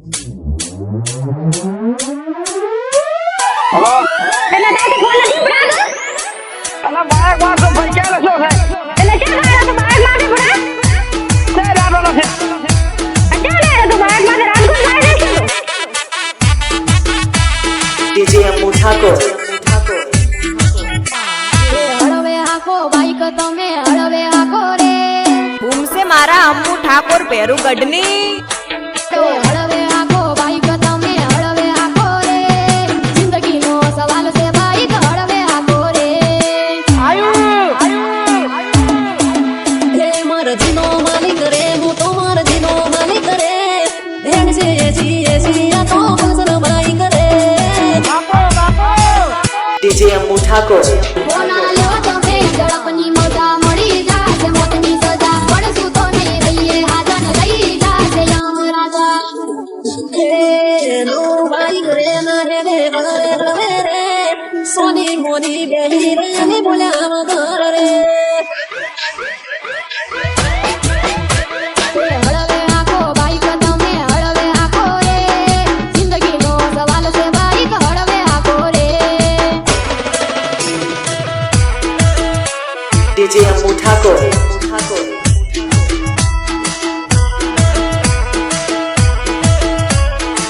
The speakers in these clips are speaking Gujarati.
हेलो એટલે તારે ફોન નથી પડાતો અલા બાઈક વાળો ભાઈ ક્યાં લખ્યો છે એટલે ચા ગાયો તો બાઈક માંથી પડા તે રાડો નથી અચ્છા લે તો બાઈક માંથી રાજકોટ લાવી દેશે DJ Ammu Thakur. હળવે હાકો બાઈક તમે હળવે હાકો રે બૂમ સે મારા અમ્મુ ઠાકોર પેરુ ગઢની હળવે હાકો બાઈક તમે હળવે હાકો રે જિંદગીનો સવાલ છે બાઈક હળવે હાકો રે હે મરજીનો માલિક રે હું તો મરજીનો માલિક રે ધેન છે જીએ જીયા તો પસર બાઈક રે DJ Ammu Thakur. બોના લેવા તમે ઝડપની મજા મળી જાશે મોતની સજા પડશું તો નહીં રહીએ હાજન લઈ જાશે યમ રાજા હે નો બાઈક રે ના રે રે રે રે સોની મોની બેહી રે ને બોલ્યા વગર રે હળવે આખો બાઈક તમે હળવે આખો રે જિંદગીનો સવાલ છે બાઈક હળવે આખો રે DJ Ammu Thakur.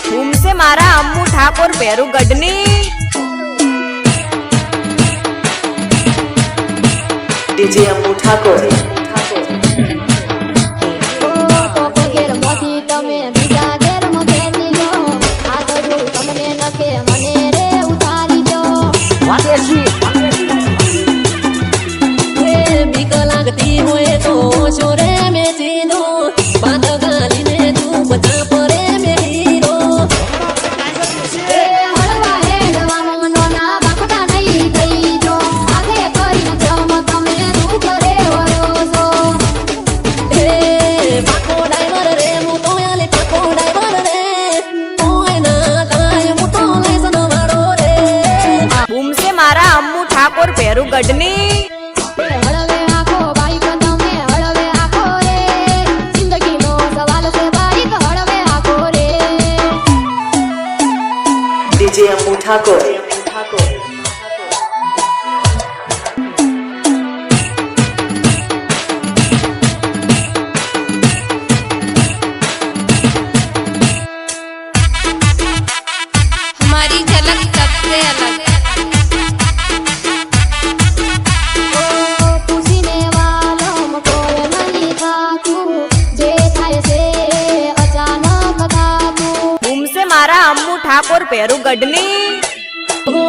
બૂમ સે મારા અમ્મુ ઠાકોર પેરુ ગઢની DJ Ammu Thakur. તો પગેર મોથી તમે બીજા ઘેર મગેરની જો આ તો જો તમને નકે મને રે ઉતારી જો હે બીક લાગતી હોય તો શોરે મેચી દો બાંધ ગાલીને તું બધા પરે મે હીરો હે હળવા હેડવાનો નોના બાકડા નહીં થઈ જો આગે કરીને જમ તમે તું કરે વરોસો હે પાકો ડ્રાઈવર રે હું તો આલે પાકો ડ્રાઈવર રે ઓય ના કાય હું તો લાયસન વાળો રે બૂમ સે મારા અમ્મુ ઠાકોર પેરુ ગઢની હળવે આખો બાઈક તમે હળવે આખો રે જિંદગીનો સવાલ છે બાઈક હળવે આખો રે DJ Ammu Thakur. हमारी झलक सबसे अलग પૂછીને વાલમ કોઈ નહીં થાતું જે થાય છે અચાનક થાતું બૂમ સે મારા અમ્મુ ઠાકોર પેરુ ગઢની હો